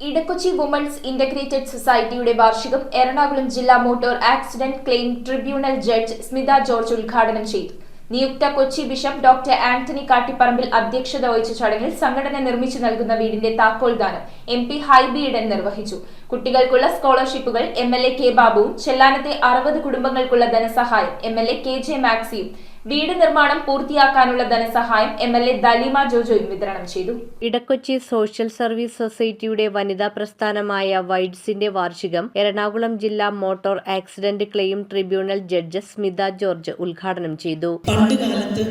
Edakochi women's integrated സൊസൈറ്റിയുടെ വാർഷികം എറണാകുളം ജില്ലാ motor accident claim tribunal judge Smitha George ഉദ്ഘാടനം ചെയ്തു. നിയുക്ത കൊച്ചി ബിഷപ്പ് ഡോക്ടർ ആന്റണി കാട്ടിപ്പറമ്പിൽ അധ്യക്ഷത വഹിച്ച ചടങ്ങിൽ സംഘടന നിർമ്മിച്ചു നൽകുന്ന വീടിന്റെ താക്കോൽദാനം MP ഹൈബി ഈഡൻ നിർവഹിച്ചു. കുട്ടികൾക്കുള്ള സ്കോളർഷിപ്പുകൾ MLA കെ ബാബുവും, ചെല്ലാനത്തെ 60 കുടുംബങ്ങൾക്കുള്ള ധനസഹായം MLA KJ മാക്സിയും, വീട് നിർമ്മാണം പൂർത്തിയാക്കാനുള്ള ധനസഹായം MLA ദലീമ ജോജോയും വിതരണം ചെയ്തു. ഇടക്കൊച്ചി സോഷ്യൽ സർവീസ് സൊസൈറ്റിയുടെ വനിതാ പ്രസ്ഥാനമായ വൈഡ്സിന്റെ വാർഷികം എറണാകുളം ജില്ലാ motor accident claim tribunal judge Smitha George ഉദ്ഘാടനം ചെയ്തു. പണ്ടുകാലത്ത്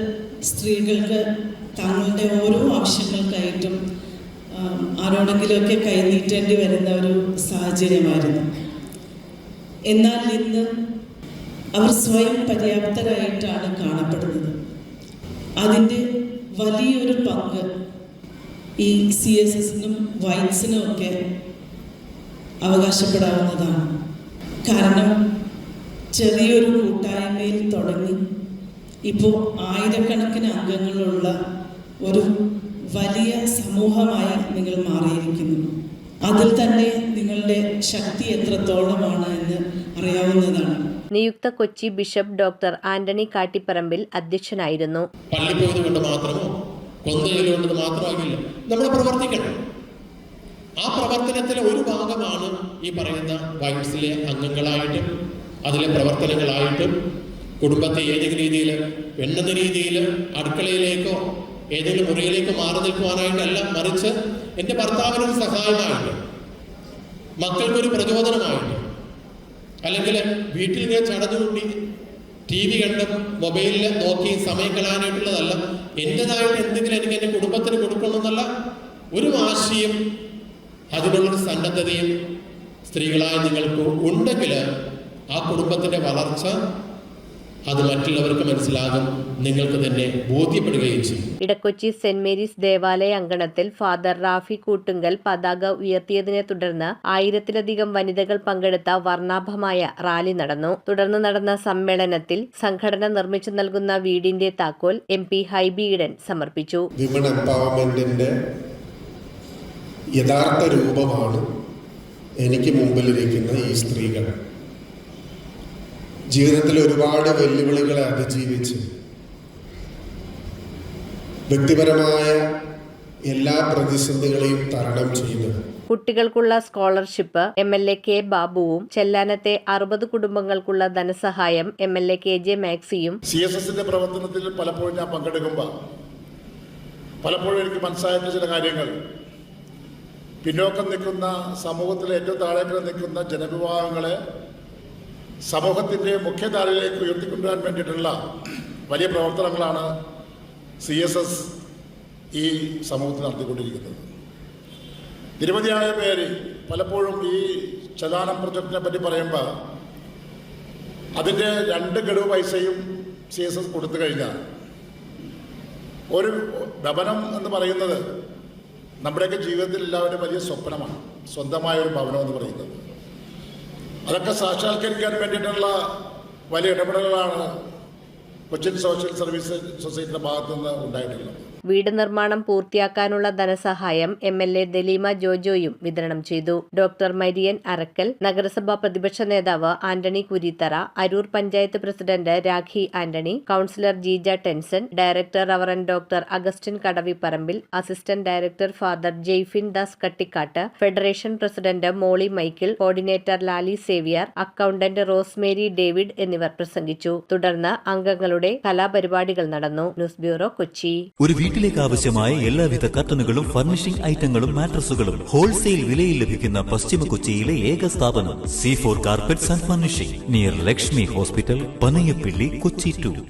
സ്ത്രീകൾക്ക് തങ്ങളുടെ ഓരോ ആവശ്യങ്ങൾക്കായിട്ടും ആരോടെങ്കിലുമൊക്കെ കൈനീട്ടേണ്ടി വരുന്ന ഒരു സാഹചര്യമായിരുന്നു. എന്നാൽ ഇന്ന് അവർ സ്വയം പര്യാപ്തരായിട്ടാണ് കാണപ്പെടുന്നത്. അതിൻ്റെ വലിയൊരു പങ്ക് ഈ CSSനും വൈഡ്സിനും ഒക്കെ അവകാശപ്പെടാവുന്നതാണ്. കാരണം ചെറിയൊരു കൂട്ടായ്മയിൽ തുടങ്ങി ഇപ്പോൾ ആയിരക്കണക്കിന് അംഗങ്ങളുള്ള ഒരു വലിയ സമൂഹമായി നിങ്ങൾ മാറിയിരിക്കുന്നു. അതിൽ തന്നെ നിങ്ങളുടെ ശക്തി എത്രത്തോളമാണ് എന്ന് അറിയാവുന്നതാണ്. നിയുക്ത കൊച്ചി ബിഷപ്പ് ഡോക്ടർ ആന്റണി കാട്ടിപ്പറമ്പിൽ അധ്യക്ഷനായിരുന്നു. പള്ളിപ്പോയതുകൊണ്ട് മാത്രമോ കൊന്തയിലുകൊണ്ട് മാത്രമാകില്ല, നമ്മൾ പ്രവർത്തിക്കണം. ആ പ്രവർത്തനത്തിലെ ഒരു ഭാഗമാണ് ഈ പറയുന്ന വൈഡ്സിലെ അംഗങ്ങളായിട്ടും അതിലെ പ്രവർത്തനങ്ങളായിട്ടും കുടുംബത്തെ ഏതെങ്കിലും രീതിയിൽ എണ്ണുന്ന രീതിയിൽ അടുക്കളയിലേക്കോ ഏതെങ്കിലും മുറിയിലേക്കോ മാറി നിൽക്കുവാനായിട്ടല്ല, മറിച്ച് എൻ്റെ ഭർത്താവിനൊരു സഹായമായിട്ട്, മക്കൾക്കൊരു പ്രചോദനമായിട്ട്, അല്ലെങ്കിൽ വീട്ടിൽ ഞാൻ ചടഞ്ഞുകൂട്ടി TV കണ്ടും മൊബൈലിൽ നോക്കി സമയം കളയാനായിട്ടുള്ളതല്ല, എൻ്റെതായിട്ട് എന്തെങ്കിലും എനിക്ക് എൻ്റെ കുടുംബത്തിന് കൊടുക്കണമെന്നല്ല ഒരു വാശിയും അതിനുള്ളൊരു സന്നദ്ധതയും സ്ത്രീകളായ നിങ്ങൾക്ക് ഉണ്ടെങ്കിൽ ആ കുടുംബത്തിൻ്റെ വളർച്ച അത് മറ്റുള്ളവർക്ക് മനസ്സിലാകും, നിങ്ങൾക്ക് തന്നെ ബോധ്യപ്പെടുകയും ചെയ്യും. ഇടക്കൊച്ചി സെന്റ് മേരീസ് ദേവാലയ അങ്കണത്തിൽ ഫാദർ റാഫി കൂട്ടുങ്കൽ പതാക ഉയർത്തിയതിനെ തുടർന്ന് 1000-ലധികം വനിതകൾ പങ്കെടുത്ത വർണ്ണാഭമായ റാലി നടന്നു. തുടർന്ന് നടന്ന സമ്മേളനത്തിൽ സംഘടന നിർമ്മിച്ചു നൽകുന്ന വീടിന്റെ താക്കോൽ MP ഹൈബി ഈഡൻ സമർപ്പിച്ചു. വിമൺ എംപവർമെന്റിന്റെ യഥാർത്ഥ രൂപമാണ് എനിക്ക് മുമ്പിലിരിക്കുന്ന ഈ സ്ത്രീകൾ. ജീവിതത്തിൽ ഒരുപാട് വെല്ലുവിളികളെ അതിജീവിച്ച് വ്യക്തിപരമായ എല്ലാ പ്രതിസന്ധികളെയും തരണം ചെയ്യുന്നത്. കുട്ടികൾക്കുള്ള സ്കോളർഷിപ്പ് MLA കെ ബാബുവും, ചെല്ലാനത്തെ 60 കുടുംബങ്ങൾക്കുള്ള ധനസഹായം MLA KJ മാക്സിയും. CSSന്റെ പ്രവർത്തനത്തിൽ പലപ്പോഴും ഞാൻ പങ്കെടുക്കുമ്പോൾ പലപ്പോഴും എനിക്ക് മനസ്സിലായ ചില കാര്യങ്ങൾ, പിന്നോക്കം നിൽക്കുന്ന സമൂഹത്തിലെ ഏറ്റവും താഴേക്ക് നിൽക്കുന്ന ജനവിഭാഗങ്ങളെ സമൂഹത്തിൻ്റെ മുഖ്യധാരയിലേക്ക് ഉയർത്തിക്കൊണ്ടുവരാൻ വേണ്ടിയിട്ടുള്ള വലിയ പ്രവർത്തനങ്ങളാണ് CSS ഈ സമൂഹത്തിൽ നടത്തിക്കൊണ്ടിരിക്കുന്നത്. നിരവധിയായ പേര് പലപ്പോഴും ഈ ചലാനം പ്രൊജക്റ്റിനെ പറ്റി പറയുമ്പോൾ അതിൻ്റെ 2 ഗഡു പൈസയും CSS കൊടുത്തു കഴിഞ്ഞാൽ ഒരു ഭവനം എന്ന് പറയുന്നത് നമ്മുടെയൊക്കെ ജീവിതത്തിൽ എല്ലാവരും വലിയ സ്വപ്നമാണ്, സ്വന്തമായ ഒരു ഭവനം എന്ന് പറയുന്നത്. അതൊക്കെ സാക്ഷാത്കരിക്കാൻ വേണ്ടിയിട്ടുള്ള വലിയ ഇടപെടലുകളാണ് കൊച്ചിൻ സോഷ്യൽ സർവീസ് സൊസൈറ്റിയുടെ ഭാഗത്തുനിന്ന് ഉണ്ടായിട്ടുള്ളത്. വീട് നിർമ്മാണം പൂർത്തിയാക്കാനുള്ള ധനസഹായം MLA ദലീമ ജോജോയും വിതരണം ചെയ്തു. ഡോക്ടർ മരിയൻ അറക്കൽ, നഗരസഭാ പ്രതിപക്ഷ നേതാവ് Antony Kurithara, Aroor panchayat president Rakhi Antony, councillor Jeeja Tenson, director reverend doctor Augustine Kadavipparambil, assistant director father Jaifin Das Kattikkatt, federation president Molly Michael, coordinator Lali Xavier, accountant Rosemary David എന്നിവർ പ്രസംഗിച്ചു. തുടർന്ന് അംഗങ്ങളുടെ കലാപരിപാടികൾ നടന്നു. News bureau, Kochi. വീട്ടിലേക്ക് ആവശ്യമായ എല്ലാവിധ കർട്ടനുകളും ഫർണിഷിംഗ് ഐറ്റങ്ങളും മാട്രസുകളും ഹോൾസെയിൽ വിലയിൽ ലഭിക്കുന്ന പശ്ചിമ കൊച്ചിയിലെ ഏക സ്ഥാപനം C4 carpets and furnishing, near Lakshmi hospital, Panayappilly, Kochi 2.